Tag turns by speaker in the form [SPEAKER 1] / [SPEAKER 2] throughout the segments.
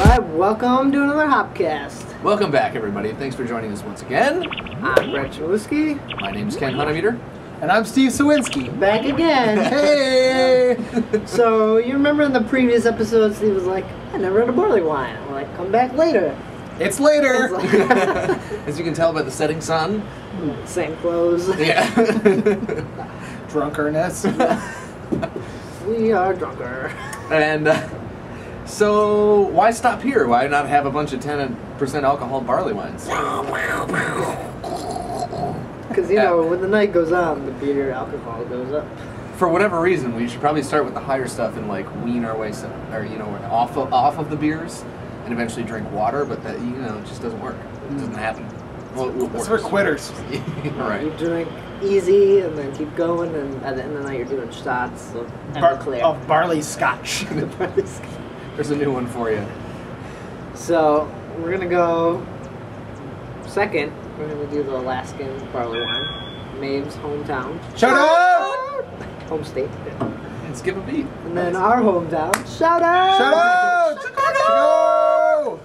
[SPEAKER 1] Alright, welcome to another HopCast.
[SPEAKER 2] Welcome back, everybody. Thanks for joining us once again.
[SPEAKER 1] I'm Chmielewski.
[SPEAKER 2] My name's Ken Hunnemeder.
[SPEAKER 3] And I'm Steve Siwinski.
[SPEAKER 1] Back again.
[SPEAKER 3] Hey!
[SPEAKER 1] So, you remember in the previous episode, Steve was like, I never had a barley wine. I'm like, come back later.
[SPEAKER 3] It's later!
[SPEAKER 2] As you can tell by the setting sun.
[SPEAKER 1] Same clothes.
[SPEAKER 2] Yeah.
[SPEAKER 3] Drunkenness.
[SPEAKER 1] We are drunker.
[SPEAKER 2] And so, why stop here? Why not have a bunch of 10% alcohol barley wines?
[SPEAKER 1] Because, you know, when the night goes on, the beer alcohol goes up.
[SPEAKER 2] For whatever reason, we should probably start with the higher stuff and like wean our way, off of the beers, and eventually drink water. But that it just doesn't work. It doesn't happen. Well,
[SPEAKER 3] That's for quitters.
[SPEAKER 2] Right.
[SPEAKER 1] You drink easy and then keep going, and at the end of the night, you're doing shots of Everclear.
[SPEAKER 3] Of barley scotch.
[SPEAKER 2] There's a new one for you.
[SPEAKER 1] So, we're going to go second. We're going to do the Alaskan Barley Wine. Maeve's hometown.
[SPEAKER 3] Shout out!
[SPEAKER 1] Home state.
[SPEAKER 2] And skip a beat.
[SPEAKER 1] And then our hometown. Shout out!
[SPEAKER 3] Shout out! Chicago!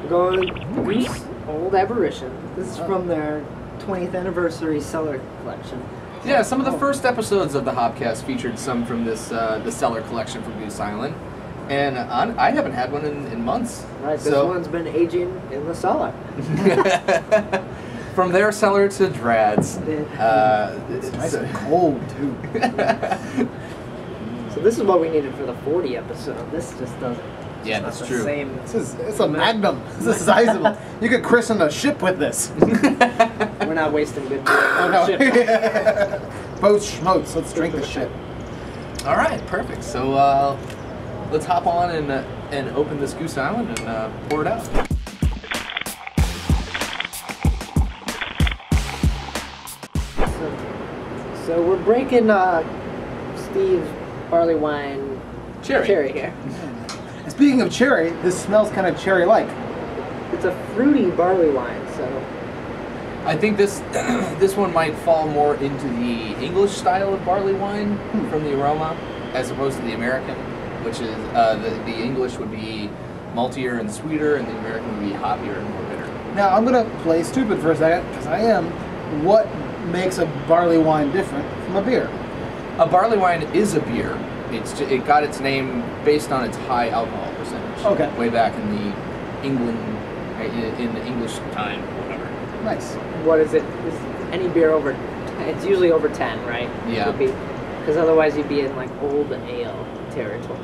[SPEAKER 1] We're going Goose Old Aberration. This is from their 20th Anniversary Cellar Collection.
[SPEAKER 2] Yeah, some of the first episodes of the HopCast featured some from this the Cellar Collection from Goose Island. And I haven't had one in months.
[SPEAKER 1] Right, this one's been aging in the cellar.
[SPEAKER 2] From their cellar to Drad's.
[SPEAKER 3] It's nice and cold, too.
[SPEAKER 1] So this is what we needed for the 40 episode. This just doesn't.
[SPEAKER 2] Yeah, that's
[SPEAKER 1] the
[SPEAKER 2] true.
[SPEAKER 1] Same.
[SPEAKER 3] It's a magnum. This is sizable. You could christen a ship with this.
[SPEAKER 1] We're not wasting good beer.
[SPEAKER 3] Oh, no. Both schmotes. Let's drink the shit.
[SPEAKER 2] All right, perfect. So let's hop on and open this Goose Island and pour it out.
[SPEAKER 1] So we're breaking Steve's barley wine cherry here.
[SPEAKER 3] Speaking of cherry, this smells kind of cherry-like.
[SPEAKER 1] It's a fruity barley wine, so
[SPEAKER 2] I think this one might fall more into the English style of barley wine from the aroma, as opposed to the American, which is the English would be maltier and sweeter, and the American would be hoppier and more bitter.
[SPEAKER 3] Now, I'm going to play stupid for a second, because I am. What makes a barley wine different from a beer?
[SPEAKER 2] A barley wine is a beer. It got its name based on its high alcohol percentage.
[SPEAKER 3] Okay.
[SPEAKER 2] Way back in the England, in the English time, whatever.
[SPEAKER 3] Nice.
[SPEAKER 1] what is it? Is any beer over? It's usually over 10, right?
[SPEAKER 2] Yeah.
[SPEAKER 1] Because otherwise you'd be in like old ale territory.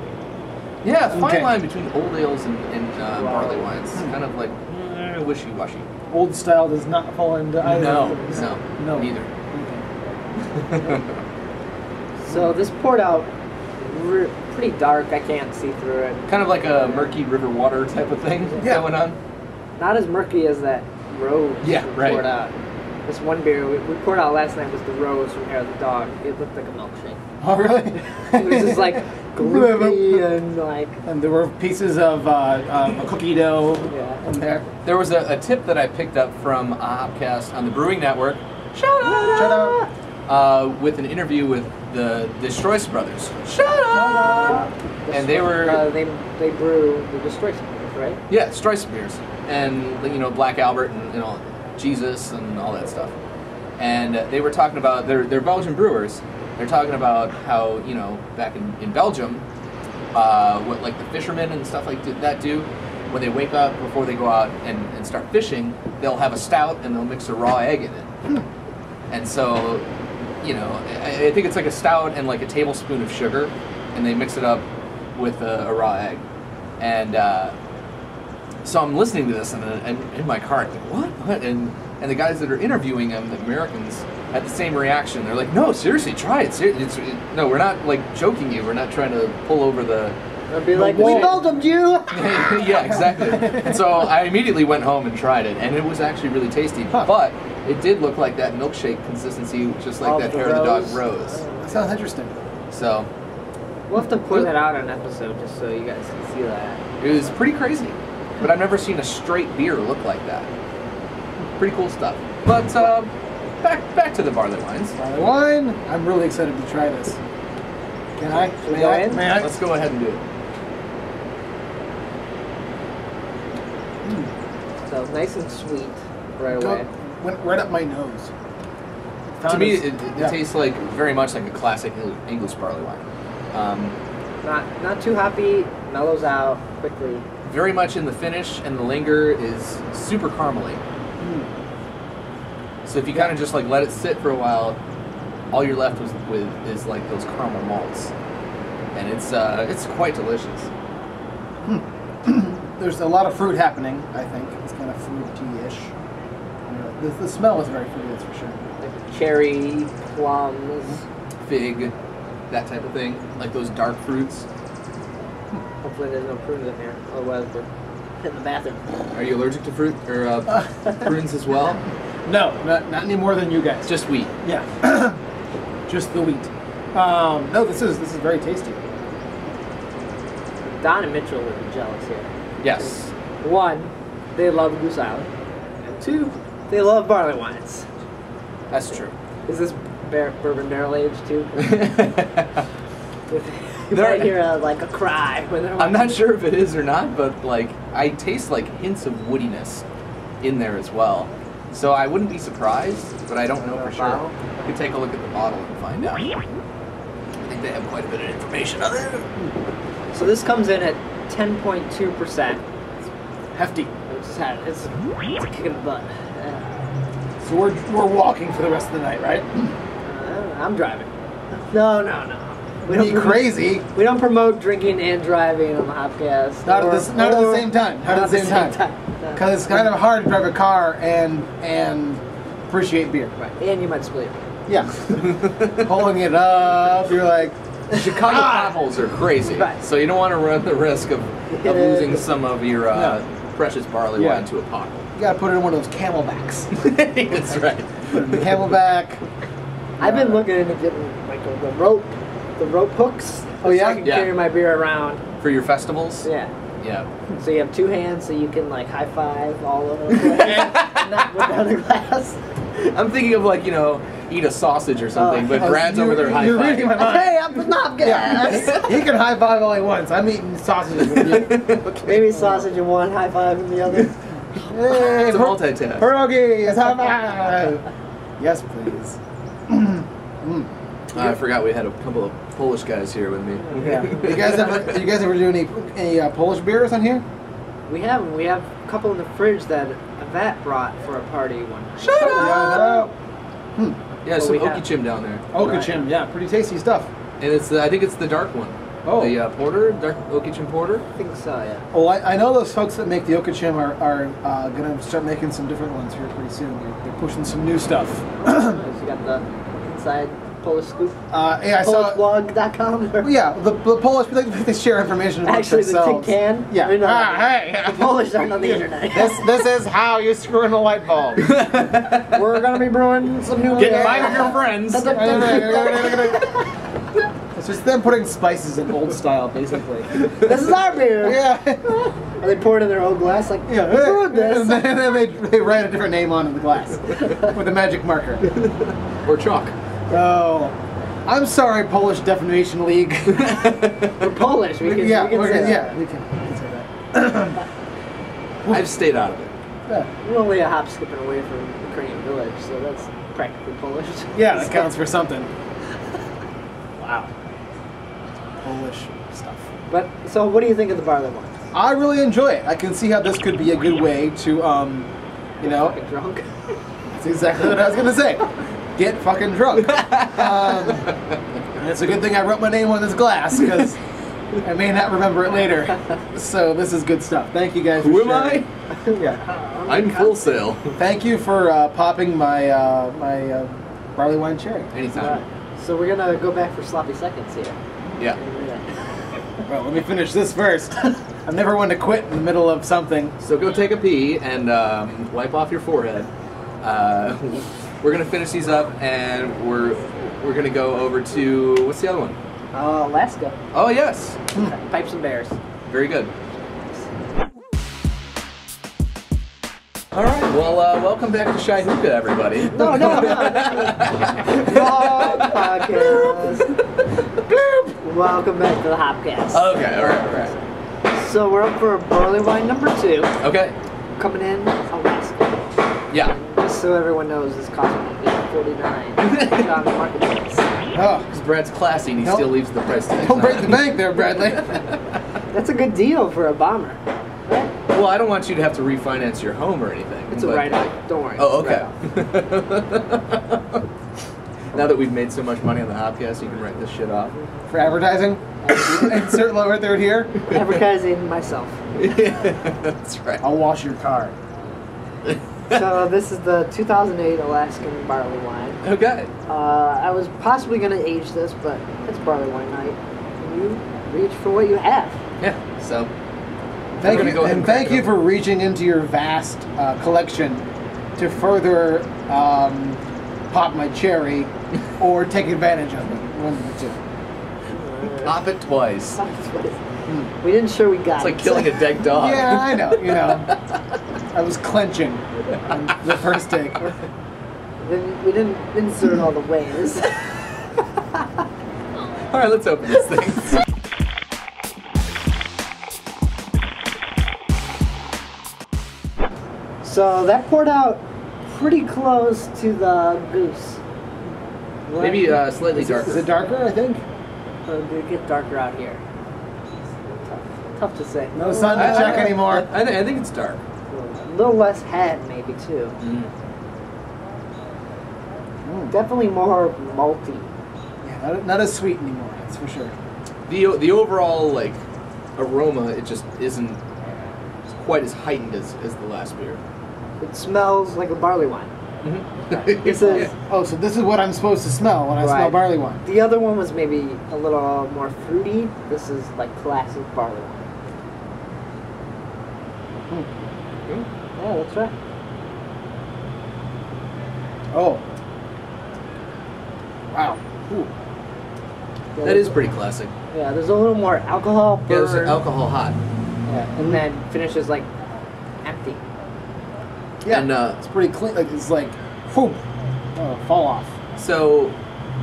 [SPEAKER 2] Yeah, fine line between old ales and barley wines. Kind of like wishy-washy.
[SPEAKER 3] Old style does not fall into either.
[SPEAKER 2] No, neither.
[SPEAKER 3] Okay.
[SPEAKER 1] So this poured out pretty dark. I can't see through it.
[SPEAKER 2] Kind of like a murky river water type of thing going on.
[SPEAKER 1] Not as murky as that rose poured out. This one beer we poured out last night was the rose from Hair of the Dog. It looked like a milkshake.
[SPEAKER 3] Oh, really?
[SPEAKER 1] It was just like gloopy and like...
[SPEAKER 3] And there were pieces of a cookie dough in there.
[SPEAKER 2] There was a tip that I picked up from a HopCast on the Brewing Network.
[SPEAKER 1] Shout out!
[SPEAKER 3] Shout out!
[SPEAKER 2] With an interview with the Stroyce brothers. Shut up! And they were
[SPEAKER 1] they brew the Destroy beers, right?
[SPEAKER 2] Yeah, Stroyce beers, and Black Albert and Jesus and all that stuff. And they were talking about they're Belgian brewers. They're talking about how back in Belgium, what like the fishermen and stuff like that do when they wake up before they go out and start fishing. They'll have a stout and they'll mix a raw egg in it. And so. I think it's like a stout and like a tablespoon of sugar, and they mix it up with a raw egg. And so I'm listening to this and in my car, I'm like, what? And the guys that are interviewing them, the Americans, had the same reaction. They're like, no, seriously, try it. No, we're not like joking you. We're not trying to pull over the...
[SPEAKER 1] I'd be like, we Belgiumed you!
[SPEAKER 2] Yeah, exactly. And so I immediately went home and tried it, and it was actually really tasty. But it did look like that milkshake consistency, just like that Hair of the Dog rose.
[SPEAKER 3] That sounds interesting.
[SPEAKER 2] So
[SPEAKER 1] we'll have to put that out on an episode just so you guys can see that.
[SPEAKER 2] It was pretty crazy. But I've never seen a straight beer look like that. Pretty cool stuff. But back to the barley wines.
[SPEAKER 3] Barley wine? I'm really excited to try this. Can I?
[SPEAKER 1] May I?
[SPEAKER 2] Let's go ahead and do it.
[SPEAKER 1] nice and sweet right away.
[SPEAKER 3] Went right up my nose.
[SPEAKER 2] To me, it tastes like very much like a classic English barley wine.
[SPEAKER 1] Not too hoppy, mellows out quickly.
[SPEAKER 2] Very much in the finish, and the linger is super caramely. So if you kind of just like let it sit for a while, all you're left with is like those caramel malts, and it's quite delicious.
[SPEAKER 3] There's a lot of fruit happening. I think it's kind of fruity-ish. The smell is very fruity, that's for sure.
[SPEAKER 1] Like cherry, plums,
[SPEAKER 2] fig, that type of thing, like those dark fruits.
[SPEAKER 1] Hopefully there's no prunes in here, otherwise we're in the bathroom.
[SPEAKER 2] Are you allergic to fruit or prunes as well?
[SPEAKER 3] No, not any more than you guys.
[SPEAKER 2] Just wheat.
[SPEAKER 3] Yeah, just the wheat. No, this is very tasty.
[SPEAKER 1] Don and Mitchell would be jealous here.
[SPEAKER 2] Yes.
[SPEAKER 1] One, they love Goose Island, and two, they love barley wines.
[SPEAKER 2] That's true.
[SPEAKER 1] Is this bourbon barrel aged too? You might hear like a cry when they're.
[SPEAKER 2] I'm not sure if it is or not, but like I taste like hints of woodiness in there as well. So I wouldn't be surprised, but I don't know for sure. You could take a look at the bottle and find out. I think they have quite a bit of information on it.
[SPEAKER 1] So this comes in at 10.2%.
[SPEAKER 3] Hefty.
[SPEAKER 1] It's a kick in the butt.
[SPEAKER 3] So we're walking for the rest of the night, right?
[SPEAKER 1] I'm driving. No.
[SPEAKER 3] We don't crazy.
[SPEAKER 1] We don't promote drinking and driving on the HopCast.
[SPEAKER 3] Not at the same time. Not at the same time. Because it's kind of hard to drive a car and appreciate beer.
[SPEAKER 1] Right. And you might split.
[SPEAKER 3] Yeah. Holding it up, you're like.
[SPEAKER 2] Chicago potholes are crazy, right. So you don't want to run the risk of losing some of your precious barley wine to a pothole.
[SPEAKER 3] You gotta put it in one of those camelbacks.
[SPEAKER 2] That's right.
[SPEAKER 3] Put it in the camelback.
[SPEAKER 1] I've been looking into getting like the rope hooks.
[SPEAKER 3] Oh yeah?
[SPEAKER 1] So I can carry my beer around.
[SPEAKER 2] For your festivals?
[SPEAKER 1] Yeah.
[SPEAKER 2] Yeah.
[SPEAKER 1] So you have two hands, so you can like high five all over the place and not put down the glass.
[SPEAKER 2] I'm thinking of like, eat a sausage or something, but Brad's over there high
[SPEAKER 3] You're reading my mind.
[SPEAKER 1] Hey, I'm the knob gas.
[SPEAKER 3] Yeah. He can high five all he wants. I'm eating sausages with you.
[SPEAKER 1] Okay. Maybe sausage in one, high five in the other.
[SPEAKER 3] Hey,
[SPEAKER 2] it's a multitask.
[SPEAKER 3] Pierogies, high five. Yes, please.
[SPEAKER 2] I forgot we had a couple of Polish guys here with me.
[SPEAKER 3] Yeah. You guys ever do any Polish beers on here?
[SPEAKER 1] We have a couple in the fridge that Yvette brought for a party one night.
[SPEAKER 3] Shut up!
[SPEAKER 2] Yeah, some Okichim down there.
[SPEAKER 3] Okichim, yeah, pretty tasty stuff.
[SPEAKER 2] And it's I think it's the dark one.
[SPEAKER 3] Oh.
[SPEAKER 2] The porter, dark Okichim porter.
[SPEAKER 1] I think so, yeah.
[SPEAKER 3] Well, I know those folks that make the Okichim are going to start making some different ones here pretty soon. They're pushing some new stuff.
[SPEAKER 1] So you got the inside Polish scoop?
[SPEAKER 3] Yeah, I saw
[SPEAKER 1] PolishBlog.com?
[SPEAKER 3] Yeah, the Polish, they share information about
[SPEAKER 1] actually,
[SPEAKER 3] themselves.
[SPEAKER 1] the tin can?
[SPEAKER 3] Yeah.
[SPEAKER 1] Hey. The Polish aren't on the internet.
[SPEAKER 3] This is how you screw in a light bulb.
[SPEAKER 1] We're going to be brewing some new
[SPEAKER 2] Get 5 of your friends.
[SPEAKER 3] It's just them putting spices in old style, basically.
[SPEAKER 1] This is our beer.
[SPEAKER 3] Yeah.
[SPEAKER 1] Are they pour it in their own glass? Like, we brewed this.
[SPEAKER 3] And then they write a different name on the glass with a magic marker.
[SPEAKER 2] Or chalk.
[SPEAKER 3] Oh, I'm sorry, Polish Defamation League.
[SPEAKER 1] We're Polish. We can say that.
[SPEAKER 2] I've stayed out of it.
[SPEAKER 3] Yeah.
[SPEAKER 1] We're only a hop skipping away from Ukrainian village, so that's practically Polish.
[SPEAKER 3] Yeah, that counts for something. Wow. Polish stuff.
[SPEAKER 1] But so, what do you think of the barley wine?
[SPEAKER 3] I really enjoy it. I can see how this could be a good way to,
[SPEAKER 1] Fucking drunk.
[SPEAKER 3] That's exactly what I was gonna say. Get fucking drunk. And it's a good thing I wrote my name on this glass because I may not remember it later. So this is good stuff. Thank you guys.
[SPEAKER 2] Who
[SPEAKER 3] for
[SPEAKER 2] am
[SPEAKER 3] sharing. Yeah.
[SPEAKER 2] I'm full sail.
[SPEAKER 3] Thank you for popping my my barley wine cherry.
[SPEAKER 2] Anytime.
[SPEAKER 1] So we're gonna go back for sloppy seconds here.
[SPEAKER 2] Yeah.
[SPEAKER 3] Well, let me finish this first. I'm never one to quit in the middle of something.
[SPEAKER 2] So go take a pee and wipe off your forehead. We're gonna finish these up, and we're gonna go over to what's the other one?
[SPEAKER 1] Alaska.
[SPEAKER 2] Oh yes.
[SPEAKER 1] Pipes and bears.
[SPEAKER 2] Very good. All right. Well, welcome back to Shy Hookah, everybody.
[SPEAKER 1] No. Wrong podcast. Welcome back to the HopCast.
[SPEAKER 2] Okay. All right.
[SPEAKER 1] So we're up for barley wine number 2.
[SPEAKER 2] Okay.
[SPEAKER 1] Coming in a
[SPEAKER 2] Yeah.
[SPEAKER 1] And just so everyone knows, this cost me $8.49 on the marketplace.
[SPEAKER 3] Oh,
[SPEAKER 2] Because Brad's classy and he still leaves the price tag.
[SPEAKER 3] don't break the bank there, Bradley.
[SPEAKER 1] That's a good deal for a bomber, right?
[SPEAKER 2] Well, I don't want you to have to refinance your home or anything.
[SPEAKER 1] It's a write-off. Don't worry.
[SPEAKER 2] Oh,
[SPEAKER 1] It's a
[SPEAKER 2] okay.
[SPEAKER 1] write-off.
[SPEAKER 2] Now that we've made so much money on the HopCast, you can write this shit off.
[SPEAKER 3] For advertising, insert lower third here.
[SPEAKER 1] Advertising myself.
[SPEAKER 2] That's right.
[SPEAKER 3] I'll wash your car.
[SPEAKER 1] So this is the 2008 Alaskan Barley Wine.
[SPEAKER 2] Okay.
[SPEAKER 1] I was possibly going to age this, but it's barley wine night. You reach for what you have.
[SPEAKER 2] Yeah. So.
[SPEAKER 3] Thank
[SPEAKER 2] gonna
[SPEAKER 3] you,
[SPEAKER 2] go ahead
[SPEAKER 3] and
[SPEAKER 2] and crack
[SPEAKER 3] thank
[SPEAKER 2] it
[SPEAKER 3] you
[SPEAKER 2] open.
[SPEAKER 3] for reaching into your vast collection to further pop my cherry or take advantage of it. One of the two.
[SPEAKER 2] Pop it twice.
[SPEAKER 1] We didn't sure we got
[SPEAKER 2] It's like
[SPEAKER 1] it.
[SPEAKER 2] killing a dead dog.
[SPEAKER 3] Yeah, I know. You know, I was clenching on the first take.
[SPEAKER 1] Then we didn't insert all the ways.
[SPEAKER 2] All right, let's open this thing.
[SPEAKER 1] So that poured out pretty close to the Goose.
[SPEAKER 2] Maybe slightly darker.
[SPEAKER 3] Is it darker? I think.
[SPEAKER 1] Or did it get darker out here? Tough to say.
[SPEAKER 3] No sun to check anymore.
[SPEAKER 2] I think it's dark.
[SPEAKER 1] A little less head, maybe too. Definitely more malty.
[SPEAKER 3] Yeah, not as sweet anymore. That's for sure.
[SPEAKER 2] The overall like aroma, it just isn't quite as heightened as the last beer.
[SPEAKER 1] It smells like a barley wine. This is
[SPEAKER 3] Oh, so this is what I'm supposed to smell when I smell
[SPEAKER 1] Right.
[SPEAKER 3] barley wine.
[SPEAKER 1] the other one was maybe a little more fruity. This is like classic barley wine. Yeah, that's right.
[SPEAKER 3] Oh. Wow. Ooh.
[SPEAKER 1] Yeah,
[SPEAKER 2] That is pretty classic.
[SPEAKER 1] Yeah, there's a little more alcohol burn.
[SPEAKER 2] Yeah, there's alcohol hot.
[SPEAKER 1] Yeah, and then finishes like empty.
[SPEAKER 3] Yeah,
[SPEAKER 2] And,
[SPEAKER 3] it's pretty clean. Like it's like, whoop, fall off.
[SPEAKER 2] So,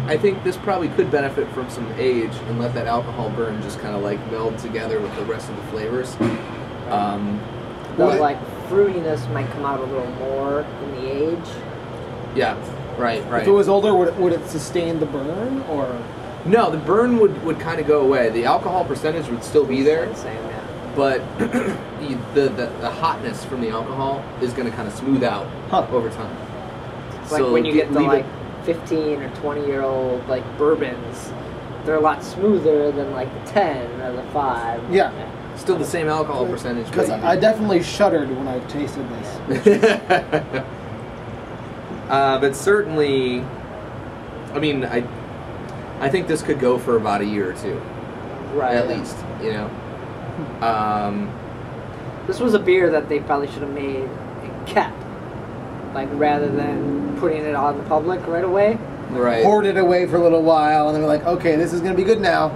[SPEAKER 2] I think this probably could benefit from some age and let that alcohol burn just kind of like meld together with the rest of the flavors.
[SPEAKER 1] The
[SPEAKER 3] What?
[SPEAKER 1] like fruitiness might come out a little more in the age.
[SPEAKER 2] Yeah, right.
[SPEAKER 3] If it was older, would it sustain the burn or?
[SPEAKER 2] No, the burn would kind of go away. The alcohol percentage would still be there,
[SPEAKER 1] Same, yeah.
[SPEAKER 2] but the hotness from the alcohol is going to kind of smooth out over time.
[SPEAKER 1] It's like when you get the like 15 or 20-year-old like bourbons, they're a lot smoother than like the 10 or the 5.
[SPEAKER 3] Yeah.
[SPEAKER 2] Still the same alcohol percentage.
[SPEAKER 3] Because
[SPEAKER 2] but
[SPEAKER 3] I definitely shuddered when I tasted this.
[SPEAKER 2] but certainly, I mean, I think this could go for about a year or two,
[SPEAKER 1] Right.
[SPEAKER 2] at least. You know.
[SPEAKER 1] This was a beer that they probably should have made and kept, like rather than putting it on the public right away.
[SPEAKER 2] Right.
[SPEAKER 3] Poured it away for a little while, and then we're like, okay, this is gonna be good now.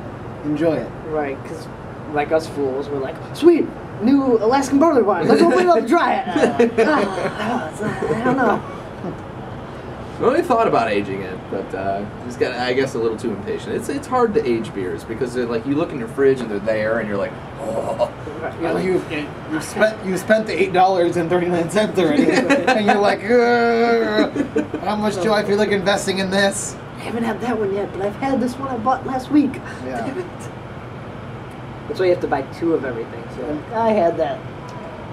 [SPEAKER 3] Enjoy it.
[SPEAKER 1] Right, because like us fools, we're like, sweet, new Alaskan barley wine. Let's open it up and try it. And I'm like, I don't know.
[SPEAKER 2] I only thought about aging it, but just got, I guess, a little too impatient. It's hard to age beers because they're like you look in your fridge and they're there, and you're like, oh.
[SPEAKER 3] Well, you spent the $8.39 already, and you're like, "Ugh, how much do I feel like investing in this?
[SPEAKER 1] I haven't had that one yet, but I've had this one I bought last week.
[SPEAKER 3] Yeah.
[SPEAKER 1] Damn it. That's why you have to buy 2 of everything. So I had that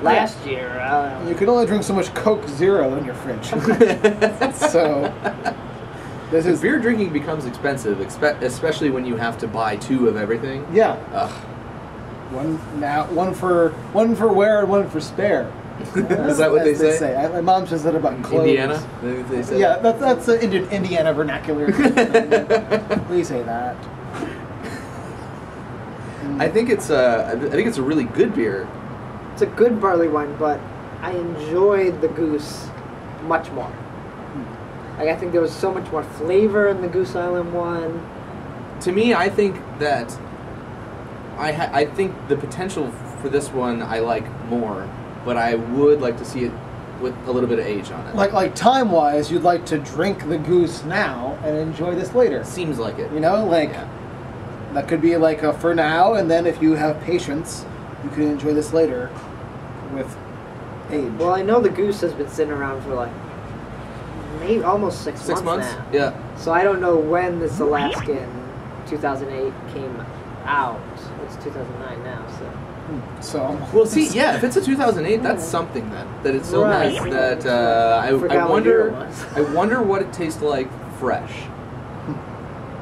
[SPEAKER 1] last year.
[SPEAKER 3] You can only drink so much Coke Zero in your fridge. So this is
[SPEAKER 2] beer drinking becomes expensive, especially when you have to buy 2 of everything.
[SPEAKER 3] yeah.
[SPEAKER 2] Ugh.
[SPEAKER 3] One for wear and one for spare.
[SPEAKER 2] Is that what they say?
[SPEAKER 3] My mom says that about clothes.
[SPEAKER 2] Indiana? They say
[SPEAKER 3] Yeah,
[SPEAKER 2] that?
[SPEAKER 3] that's Indiana vernacular. We say that.
[SPEAKER 2] I think it's a really good beer.
[SPEAKER 1] It's a good barley wine, but I enjoyed the Goose much more. Like I think there was so much more flavor in the Goose Island one.
[SPEAKER 2] To me, I think that I think the potential for this one I like more, but I would like to see it with a little bit of age on it.
[SPEAKER 3] Like time wise, you'd like to drink the Goose now and enjoy this later.
[SPEAKER 2] Seems like it.
[SPEAKER 3] You know, like
[SPEAKER 2] Yeah.
[SPEAKER 3] that could be like a for now, and then if you have patience, you can enjoy this later with age.
[SPEAKER 1] Well, I know the Goose has been sitting around for like maybe almost 6 months.
[SPEAKER 2] 6 months?
[SPEAKER 1] now.
[SPEAKER 2] Yeah.
[SPEAKER 1] So I don't know when this Alaskan 2008 came out. It's 2009 now, so.
[SPEAKER 3] So
[SPEAKER 2] Well, see, yeah, if it's a 2008, that's something then. That it's so
[SPEAKER 1] Right.
[SPEAKER 2] nice that I
[SPEAKER 1] Forgot what year
[SPEAKER 2] wonder.
[SPEAKER 1] it was.
[SPEAKER 2] I wonder what it tastes like fresh.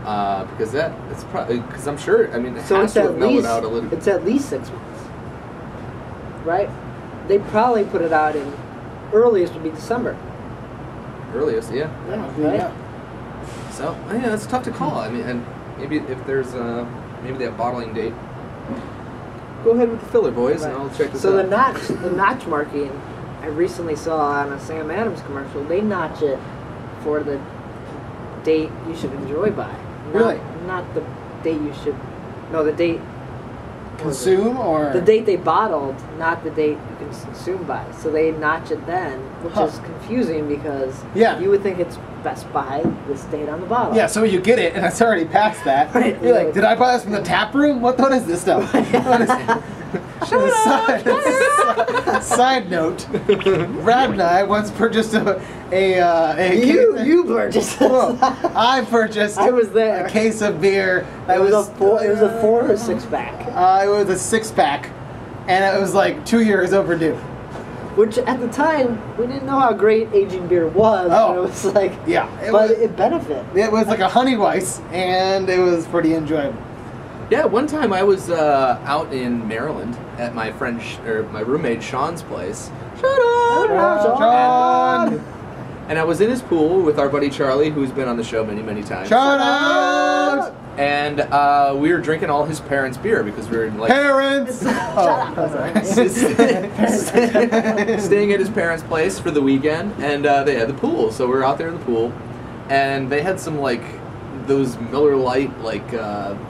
[SPEAKER 2] Because it's probably because I'm sure. I mean, it
[SPEAKER 1] So
[SPEAKER 2] has
[SPEAKER 1] it's
[SPEAKER 2] to have
[SPEAKER 1] at
[SPEAKER 2] mellowed
[SPEAKER 1] least
[SPEAKER 2] out a little.
[SPEAKER 1] it's at least 6 months, right? They probably put it out in earliest would be December.
[SPEAKER 2] Earliest, yeah.
[SPEAKER 1] Right?
[SPEAKER 2] So yeah, it's tough to call. I mean, and maybe if there's maybe that bottling date. Go ahead with the filler, boys, and
[SPEAKER 1] Right.
[SPEAKER 2] I'll check this
[SPEAKER 1] So
[SPEAKER 2] out.
[SPEAKER 1] the notch marking, I recently saw on a Sam Adams commercial. They notch it for the date you should enjoy by.
[SPEAKER 3] Really?
[SPEAKER 1] Not the date you should. No, the date. what was it?
[SPEAKER 3] consume or
[SPEAKER 1] The date they bottled, not the date you can consume by. So they notch it then, which
[SPEAKER 3] Huh.
[SPEAKER 1] is confusing because
[SPEAKER 3] Yeah.
[SPEAKER 1] you would think it's best by this date on the bottle.
[SPEAKER 3] Yeah, so you get it, and it's already past that.
[SPEAKER 1] Right.
[SPEAKER 3] You're like, did I buy this from the tap room? What is this stuff? What is Side note, Brad and I once purchased a
[SPEAKER 1] You purchased this.
[SPEAKER 3] Well, I purchased
[SPEAKER 1] I was there.
[SPEAKER 3] a case of beer.
[SPEAKER 1] It was a 4 or 6 pack.
[SPEAKER 3] It was a 6-pack, and it was like 2 years overdue.
[SPEAKER 1] Which at the time we didn't know how great aging beer was.
[SPEAKER 3] Oh.
[SPEAKER 1] But it was like,
[SPEAKER 3] Yeah,
[SPEAKER 1] it benefited.
[SPEAKER 3] it was like a honey weiss, and it was pretty enjoyable.
[SPEAKER 2] Yeah, one time I was out in Maryland at my friend or my roommate Sean's place.
[SPEAKER 3] Sean!
[SPEAKER 2] And I was in his pool with our buddy Charlie, who's been on the show many, many times.
[SPEAKER 3] Shout out!
[SPEAKER 2] And we were drinking all his parents' beer because we were like
[SPEAKER 3] Parents! Oh,
[SPEAKER 2] staying at his parents' place for the weekend, and they had the pool, so we were out there in the pool, and they had some like those Miller Lite like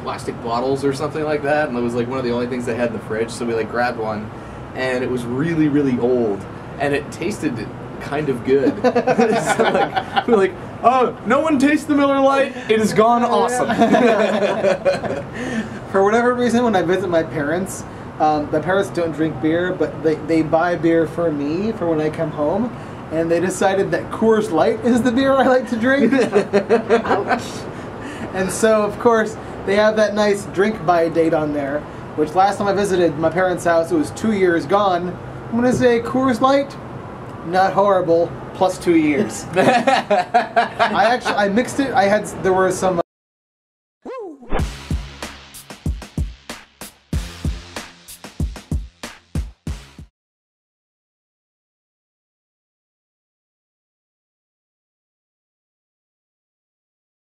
[SPEAKER 2] plastic bottles or something like that, and it was like one of the only things they had in the fridge, so we like grabbed one, and it was really, really old, and it tasted kind of good. So like, we're like, oh, no one tastes the Miller Lite. It has gone awesome.
[SPEAKER 3] For whatever reason, when I visit my parents, the parents don't drink beer, but they buy beer for me for when I come home, and they decided that Coors Light is the beer I like to drink. And so, of course, they have that nice drink by date on there, which last time I visited my parents' house, it was 2 years gone. I'm going to say Coors Light, not horrible, plus 2 years. I mixed it. There were some